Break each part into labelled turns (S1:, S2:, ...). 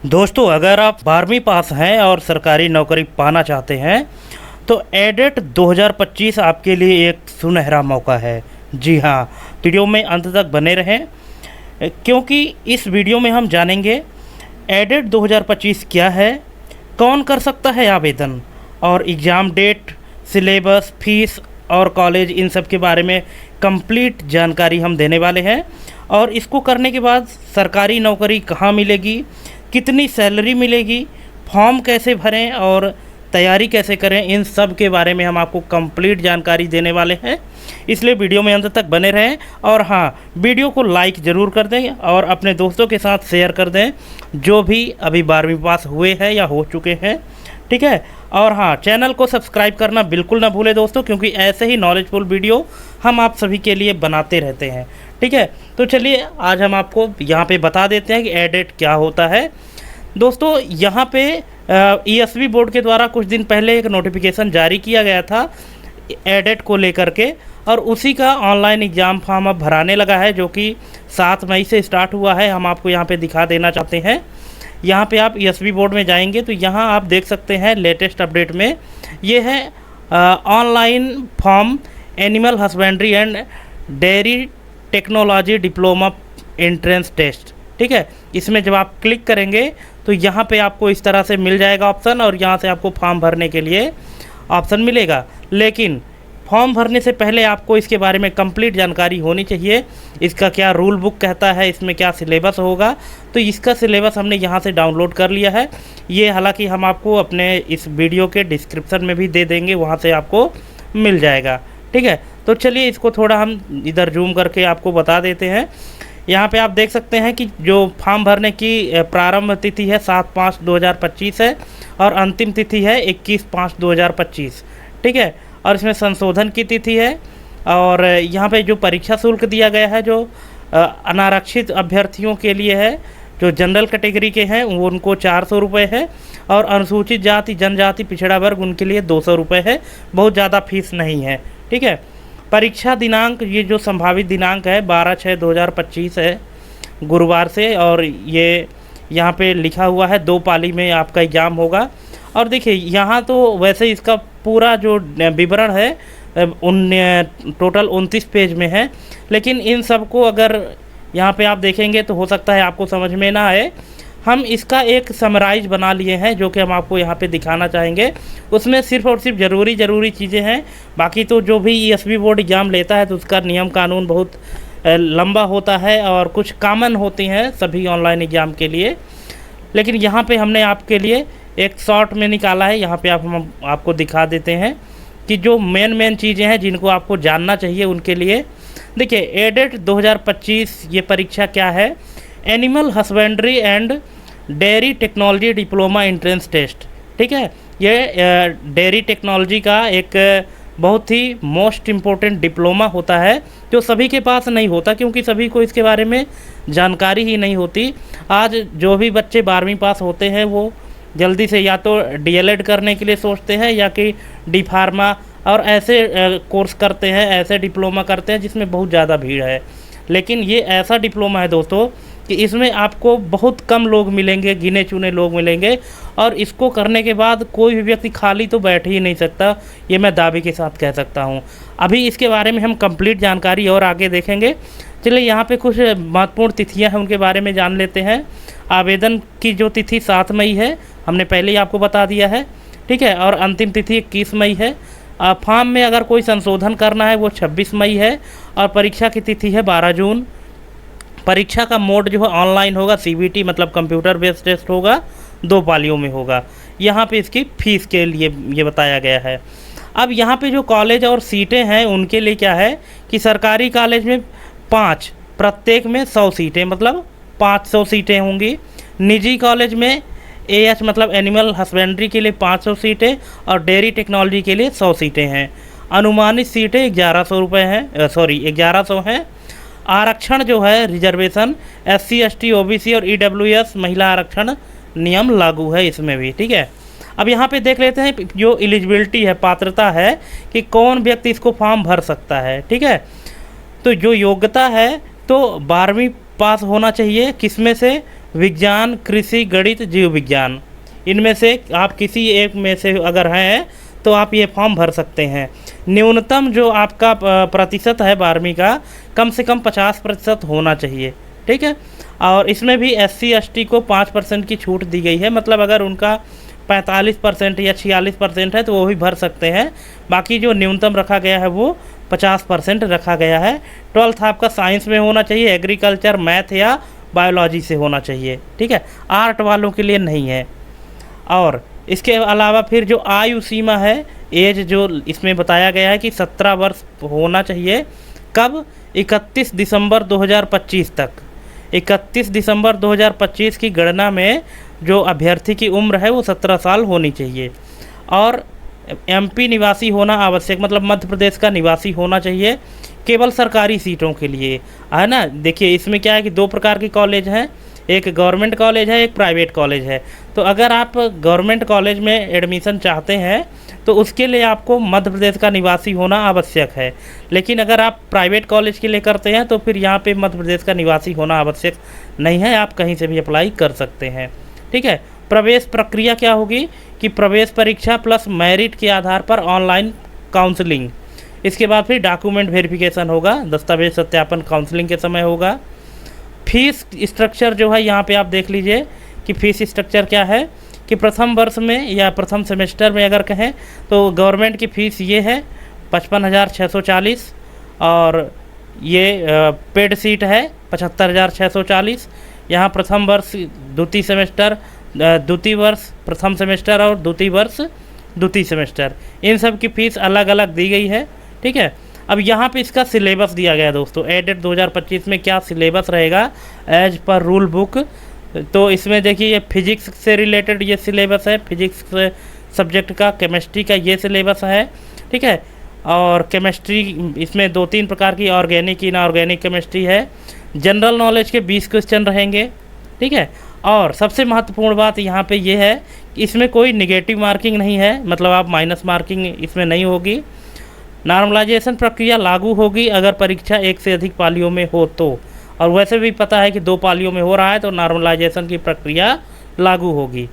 S1: दोस्तों, अगर आप 12वीं पास हैं और सरकारी नौकरी पाना चाहते हैं तो एडेट 2025 आपके लिए एक सुनहरा मौका है। जी हाँ, वीडियो में अंत तक बने रहें क्योंकि इस वीडियो में हम जानेंगे एडेट 2025 क्या है, कौन कर सकता है आवेदन, और एग्ज़ाम डेट, सिलेबस, फीस और कॉलेज, इन सब के बारे में कंप्लीट जानकारी हम देने वाले हैं। और इसको करने के बाद सरकारी नौकरी कहाँ मिलेगी, कितनी सैलरी मिलेगी, फॉर्म कैसे भरें और तैयारी कैसे करें, इन सब के बारे में हम आपको कंप्लीट जानकारी देने वाले हैं। इसलिए वीडियो में अंत तक बने रहें। और हाँ, वीडियो को लाइक ज़रूर कर दें और अपने दोस्तों के साथ शेयर कर दें जो भी अभी 12वीं पास हुए हैं या हो चुके हैं, ठीक है। और हाँ, चैनल को सब्सक्राइब करना बिल्कुल ना भूलें दोस्तों, क्योंकि ऐसे ही नॉलेजफुल वीडियो हम आप सभी के लिए बनाते रहते हैं, ठीक है। तो चलिए आज हम आपको यहाँ पे बता देते हैं कि एडेट क्या होता है। दोस्तों, यहाँ पे ईएसवी बोर्ड के द्वारा कुछ दिन पहले एक नोटिफिकेशन जारी किया गया था एडेट को लेकर के, और उसी का ऑनलाइन एग्ज़ाम फॉर्म अब भराने लगा है, जो कि 7 मई से स्टार्ट हुआ है। हम आपको यहाँ पे दिखा देना चाहते हैं। यहाँ पे आप ईएसवी बोर्ड में जाएंगे तो यहाँ आप देख सकते हैं लेटेस्ट अपडेट में ये है online form animal husbandry and dairy technology diploma entrance test, ठीक है। इसमें जब आप क्लिक करेंगे तो यहाँ पे आपको इस तरह से मिल जाएगा ऑप्शन, और यहाँ से आपको फॉर्म भरने के लिए ऑप्शन मिलेगा। लेकिन फॉर्म भरने से पहले आपको इसके बारे में कंप्लीट जानकारी होनी चाहिए। इसका क्या रूल बुक कहता है, इसमें क्या सिलेबस होगा, तो इसका सिलेबस हमने यहाँ से डाउनलोड कर लिया है। ये हालांकि हम आपको अपने इस वीडियो के डिस्क्रिप्शन में भी दे देंगे, वहाँ से आपको मिल जाएगा, ठीक है। तो चलिए इसको थोड़ा हम इधर जूम करके आपको बता देते हैं। यहाँ पे आप देख सकते हैं कि जो फॉर्म भरने की प्रारंभ तिथि है 7/5/2025 है और अंतिम तिथि है 21/5/2025, ठीक है। और इसमें संशोधन की तिथि है। और यहाँ पे जो परीक्षा शुल्क दिया गया है, जो अनारक्षित अभ्यर्थियों के लिए है, जो जनरल कैटेगरी के हैं वो उनको 400 रुपये है, और अनुसूचित जाति, जनजाति, पिछड़ा वर्ग उनके लिए 200 रुपये है। बहुत ज़्यादा फीस नहीं है, ठीक है। परीक्षा दिनांक, ये जो संभावित दिनांक है 12/6/2025 है, गुरुवार से, और ये यहाँ पे लिखा हुआ है 2 पाली में आपका एग्ज़ाम होगा। और देखिए यहाँ तो वैसे इसका पूरा जो विवरण है टोटल 29 पेज में है, लेकिन इन सब को अगर यहाँ पे आप देखेंगे तो हो सकता है आपको समझ में ना आए। हम इसका एक समराइज बना लिए हैं जो कि हम आपको यहाँ पे दिखाना चाहेंगे। उसमें सिर्फ और सिर्फ ज़रूरी चीज़ें हैं। बाकी तो जो भी ईएसवी बोर्ड एग्ज़ाम लेता है तो उसका नियम कानून बहुत लंबा होता है और कुछ कॉमन होती हैं सभी ऑनलाइन एग्ज़ाम के लिए। लेकिन यहाँ पे हमने आपके लिए एक शॉर्ट में निकाला है। यहाँ पे हम आपको दिखा देते हैं कि जो मेन चीज़ें हैं जिनको आपको जानना चाहिए उनके लिए। देखिए, एडेट 2025 ये परीक्षा क्या है, animal husbandry and dairy technology diploma entrance test, ठीक है। ये डेयरी टेक्नोलॉजी का एक बहुत ही मोस्ट इम्पोर्टेंट डिप्लोमा होता है जो सभी के पास नहीं होता, क्योंकि सभी को इसके बारे में जानकारी ही नहीं होती। आज जो भी बच्चे 12वीं पास होते हैं वो जल्दी से या तो डीएलएड करने के लिए सोचते हैं या कि डी फार्मा और ऐसे कोर्स करते हैं, ऐसे डिप्लोमा करते हैं जिसमें बहुत ज़्यादा भीड़ है। लेकिन ये ऐसा डिप्लोमा है दोस्तों कि इसमें आपको बहुत कम लोग मिलेंगे, गिने चुने लोग मिलेंगे, और इसको करने के बाद कोई भी व्यक्ति खाली तो बैठ ही नहीं सकता, ये मैं दावे के साथ कह सकता हूँ। अभी इसके बारे में हम कंप्लीट जानकारी और आगे देखेंगे। चलिए यहाँ पे कुछ महत्वपूर्ण तिथियाँ हैं उनके बारे में जान लेते हैं। आवेदन की जो तिथि 7 मई है, हमने पहले ही आपको बता दिया है, ठीक है। और अंतिम तिथि 21 मई है। फॉर्म में अगर कोई संशोधन करना है वो 26 मई है, और परीक्षा की तिथि है 12 जून। परीक्षा का मोड जो है ऑनलाइन होगा, सीबीटी मतलब कंप्यूटर बेस्ड टेस्ट होगा, 2 पालियों में होगा। यहाँ पे इसकी फ़ीस के लिए ये बताया गया है। अब यहाँ पे जो कॉलेज और सीटें हैं उनके लिए क्या है कि सरकारी कॉलेज में 5, प्रत्येक में 100 सीटें, मतलब 500 सीटें होंगी। निजी कॉलेज में एएच मतलब एनिमल हस्बेंड्री के लिए 500 सीटें और डेयरी टेक्नोलॉजी के लिए 100 सीटें हैं। अनुमानित सीटें 1100 रुपये हैं, 1100 हैं। आरक्षण जो है रिजर्वेशन SC ST OBC और EWS महिला आरक्षण नियम लागू है इसमें भी, ठीक है। अब यहाँ पे देख लेते हैं जो एलिजिबिलिटी है, पात्रता है कि कौन व्यक्ति इसको फॉर्म भर सकता है, ठीक है। तो जो योग्यता है तो 12वीं पास होना चाहिए, किसमें से, विज्ञान, कृषि, गणित, जीव विज्ञान, इनमें से आप किसी एक में से अगर हैं तो आप ये फॉर्म भर सकते हैं। न्यूनतम जो आपका प्रतिशत है 12वीं का, कम से कम 50% होना चाहिए, ठीक है। और इसमें भी SC ST को 5% की छूट दी गई है, मतलब अगर उनका 45% या 46% है तो वो भी भर सकते हैं। बाकी जो न्यूनतम रखा गया है वो 50% रखा गया है। 12th आपका साइंस में होना चाहिए, एग्रीकल्चर, मैथ या बायोलॉजी से होना चाहिए, ठीक है। आर्ट वालों के लिए नहीं है। और इसके अलावा फिर जो आयु सीमा है, एज जो इसमें बताया गया है कि 17 वर्ष होना चाहिए। कब? 31 दिसंबर 2025 तक। 31 दिसंबर 2025 की गणना में जो अभ्यर्थी की उम्र है वो 17 साल होनी चाहिए। और MP निवासी होना आवश्यक, मतलब मध्य प्रदेश का निवासी होना चाहिए केवल सरकारी सीटों के लिए, है ना। देखिए इसमें क्या है कि 2 प्रकार के कॉलेज हैं, एक गवर्नमेंट कॉलेज है, एक प्राइवेट कॉलेज है। तो अगर आप गवर्नमेंट कॉलेज में एडमिशन चाहते हैं तो उसके लिए आपको मध्य प्रदेश का निवासी होना आवश्यक है। लेकिन अगर आप प्राइवेट कॉलेज के लिए करते हैं तो फिर यहाँ पे मध्य प्रदेश का निवासी होना आवश्यक नहीं है, आप कहीं से भी अप्लाई कर सकते हैं, ठीक है। प्रवेश प्रक्रिया क्या होगी कि प्रवेश परीक्षा प्लस मेरिट के आधार पर ऑनलाइन काउंसलिंग, इसके बाद फिर डॉक्यूमेंट वेरिफिकेशन होगा, दस्तावेज सत्यापन काउंसलिंग के समय होगा। फीस स्ट्रक्चर जो है यहाँ पे आप देख लीजिए कि फीस स्ट्रक्चर क्या है कि प्रथम वर्ष में या प्रथम सेमेस्टर में अगर कहें तो गवर्नमेंट की फ़ीस ये है 55,640, और ये पेड सीट है 75,640। यहाँ प्रथम वर्ष, द्वितीय सेमेस्टर, द्वितीय वर्ष प्रथम सेमेस्टर और द्वितीय वर्ष द्वितीय सेमेस्टर, इन सब की फ़ीस अलग अलग दी गई है, ठीक है। अब यहाँ पे इसका सिलेबस दिया गया है दोस्तों, एडेड 2025 में क्या सिलेबस रहेगा एज पर रूल बुक। तो इसमें देखिए ये फिजिक्स से रिलेटेड ये सिलेबस है, फिजिक्स सब्जेक्ट का, केमिस्ट्री का ये सिलेबस है, ठीक है। और केमिस्ट्री इसमें 2-3 प्रकार की ऑर्गेनिक, इनऑर्गेनिक केमिस्ट्री है। जनरल नॉलेज के 20 क्वेश्चन रहेंगे, ठीक है। और सबसे महत्वपूर्ण बात यहाँ पे ये है कि इसमें कोई निगेटिव मार्किंग नहीं है, मतलब आप माइनस मार्किंग इसमें नहीं होगी। नॉर्मलाइजेशन प्रक्रिया लागू होगी अगर परीक्षा 1 से अधिक पालियों में हो तो, और वैसे भी पता है कि 2 पालियों में हो रहा है तो नॉर्मलाइजेशन की प्रक्रिया लागू होगी।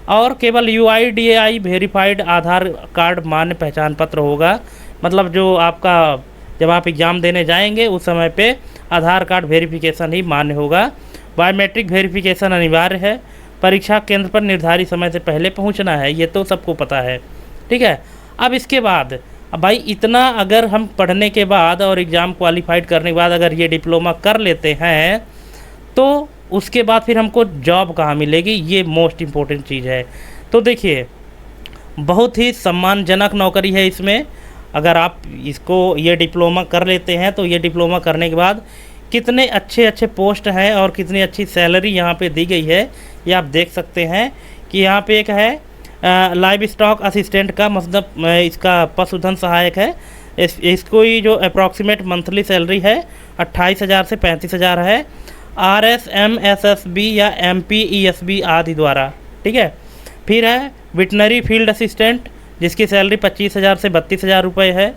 S1: और केवल UIDAI वेरीफाइड आधार कार्ड मान्य पहचान पत्र होगा, मतलब जो आपका जब आप एग्ज़ाम देने जाएंगे उस समय पे आधार कार्ड वेरिफिकेशन ही मान्य होगा। बायोमेट्रिक वेरिफिकेशन अनिवार्य है। परीक्षा केंद्र पर निर्धारित समय से पहले पहुंचना है, ये तो सबको पता है, ठीक है। अब इसके बाद अब भाई इतना अगर हम पढ़ने के बाद और एग्ज़ाम क्वालिफाइड करने के बाद अगर ये डिप्लोमा कर लेते हैं तो उसके बाद फिर हमको जॉब कहाँ मिलेगी, ये मोस्ट इम्पोर्टेंट चीज़ है। तो देखिए बहुत ही सम्मानजनक नौकरी है इसमें। अगर आप इसको ये डिप्लोमा कर लेते हैं तो ये डिप्लोमा करने के बाद कितने अच्छे अच्छे पोस्ट हैं और कितनी अच्छी सैलरी यहाँ पे दी गई है, ये आप देख सकते हैं कि यहाँ पे एक है लाइव स्टॉक असिस्टेंट का, मतलब इसका पशुधन सहायक है। इसको ही जो अप्रॉक्सीमेट मंथली सैलरी है 28,000 से 35,000 है, RSMSSB या MPESB आदि द्वारा, ठीक है। फिर है वेटनरी फील्ड असिस्टेंट जिसकी सैलरी 25,000 से 32,000 रुपये है।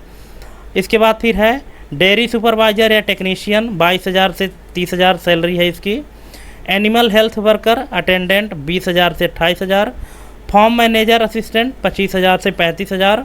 S1: इसके बाद फिर है डेयरी सुपरवाइज़र या टेक्नीशियन 22,000 से 30,000 सैलरी है इसकी। एनिमल हेल्थ वर्कर अटेंडेंट 20,000 से 28,000। फॉर्म मैनेजर असिस्टेंट 25,000 से 35,000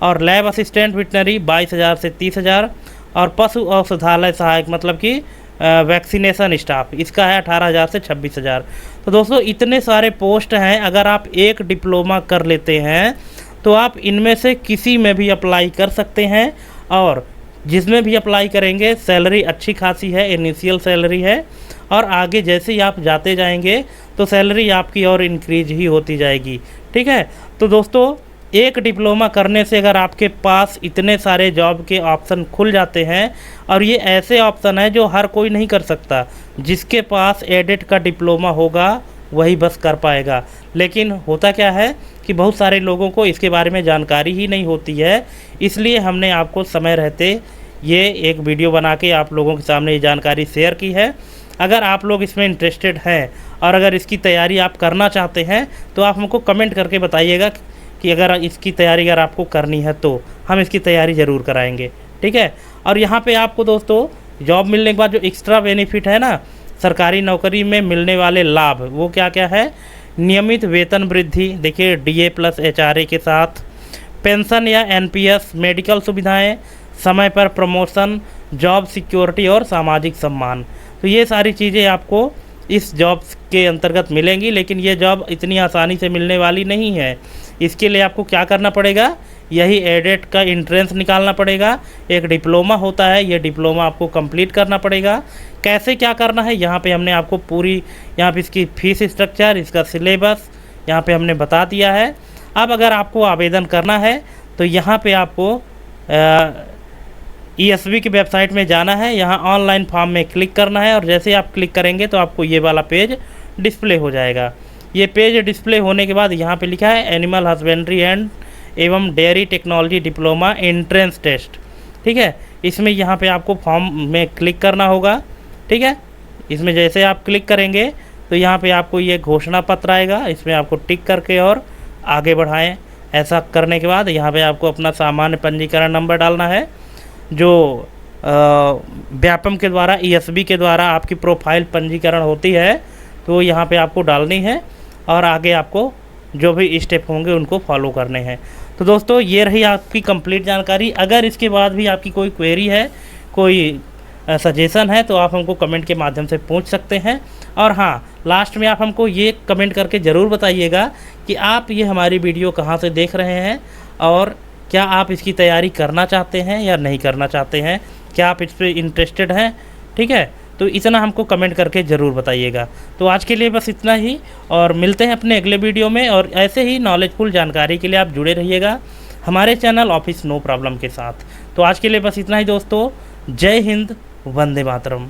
S1: और लैब असिस्टेंट वेटनरी 22,000 से 30,000 और पशु औषधालय सहायक मतलब कि वैक्सीनेशन स्टाफ इसका है 18,000 से 26,000। तो दोस्तों इतने सारे पोस्ट हैं, अगर आप एक डिप्लोमा कर लेते हैं तो आप इनमें से किसी में भी अप्लाई कर सकते हैं, और जिसमें भी अप्लाई करेंगे सैलरी अच्छी खासी है, इनिशियल सैलरी है, और आगे जैसे ही आप जाते जाएंगे तो सैलरी आपकी और इंक्रीज ही होती जाएगी, ठीक है। तो दोस्तों एक डिप्लोमा करने से अगर आपके पास इतने सारे जॉब के ऑप्शन खुल जाते हैं, और ये ऐसे ऑप्शन है जो हर कोई नहीं कर सकता, जिसके पास एडेड का डिप्लोमा होगा वही बस कर पाएगा। लेकिन होता क्या है कि बहुत सारे लोगों को इसके बारे में जानकारी ही नहीं होती है, इसलिए हमने आपको समय रहते ये एक वीडियो बना के आप लोगों के सामने ये जानकारी शेयर की है। अगर आप लोग इसमें इंटरेस्टेड हैं और अगर इसकी तैयारी आप करना चाहते हैं तो आप हमको कमेंट करके बताइएगा कि अगर इसकी तैयारी अगर आपको करनी है तो हम इसकी तैयारी ज़रूर कराएंगे, ठीक है। और यहाँ पे आपको दोस्तों जॉब मिलने के बाद जो एक्स्ट्रा बेनिफिट है ना, सरकारी नौकरी में मिलने वाले लाभ वो क्या क्या है। नियमित वेतन वृद्धि, देखिए DA प्लस HRA के साथ, पेंशन या NPS, मेडिकल सुविधाएं, समय पर प्रमोशन, जॉब सिक्योरिटी और सामाजिक सम्मान। तो ये सारी चीज़ें आपको इस जॉब के अंतर्गत मिलेंगी, लेकिन ये जॉब इतनी आसानी से मिलने वाली नहीं है। इसके लिए आपको क्या करना पड़ेगा, यही एडेट का एंट्रेंस निकालना पड़ेगा। एक डिप्लोमा होता है, ये डिप्लोमा आपको कंप्लीट करना पड़ेगा। कैसे क्या करना है यहाँ पे हमने आपको पूरी, यहाँ पे इसकी फीस स्ट्रक्चर, इसका सिलेबस यहाँ पे हमने बता दिया है। अब अगर आपको आवेदन करना है तो यहाँ पे आपको ESB की वेबसाइट में जाना है, यहाँ ऑनलाइन फॉर्म में क्लिक करना है और जैसे आप क्लिक करेंगे तो आपको ये वाला पेज डिस्प्ले हो जाएगा। ये पेज डिस्प्ले होने के बाद यहाँ पे लिखा है एनिमल हस्बेंड्री एंड एवं dairy technology diploma entrance test, ठीक है। इसमें यहाँ पे आपको फॉर्म में क्लिक करना होगा, ठीक है। इसमें जैसे आप क्लिक करेंगे तो यहाँ पे आपको ये घोषणा पत्र आएगा, इसमें आपको टिक करके और आगे बढ़ाएं। ऐसा करने के बाद यहाँ पे आपको अपना सामान्य पंजीकरण नंबर डालना है, जो व्यापम के द्वारा ESB के द्वारा आपकी प्रोफाइल पंजीकरण होती है, तो यहाँ पे आपको डालनी है और आगे आपको जो भी स्टेप होंगे उनको फॉलो करने हैं। तो दोस्तों ये रही आपकी कंप्लीट जानकारी। अगर इसके बाद भी आपकी कोई क्वेरी है, कोई सजेशन है, तो आप हमको कमेंट के माध्यम से पूछ सकते हैं। और हाँ, लास्ट में आप हमको ये कमेंट करके ज़रूर बताइएगा कि आप ये हमारी वीडियो कहाँ से देख रहे हैं और क्या आप इसकी तैयारी करना चाहते हैं या नहीं करना चाहते हैं, क्या आप इस पर इंटरेस्टेड हैं, ठीक है। तो इतना हमको कमेंट करके ज़रूर बताइएगा। तो आज के लिए बस इतना ही और मिलते हैं अपने अगले वीडियो में। और ऐसे ही नॉलेजफुल जानकारी के लिए आप जुड़े रहिएगा हमारे चैनल ऑफिस नो प्रॉब्लम के साथ। तो आज के लिए बस इतना ही दोस्तों। जय हिंद, वंदे मातरम।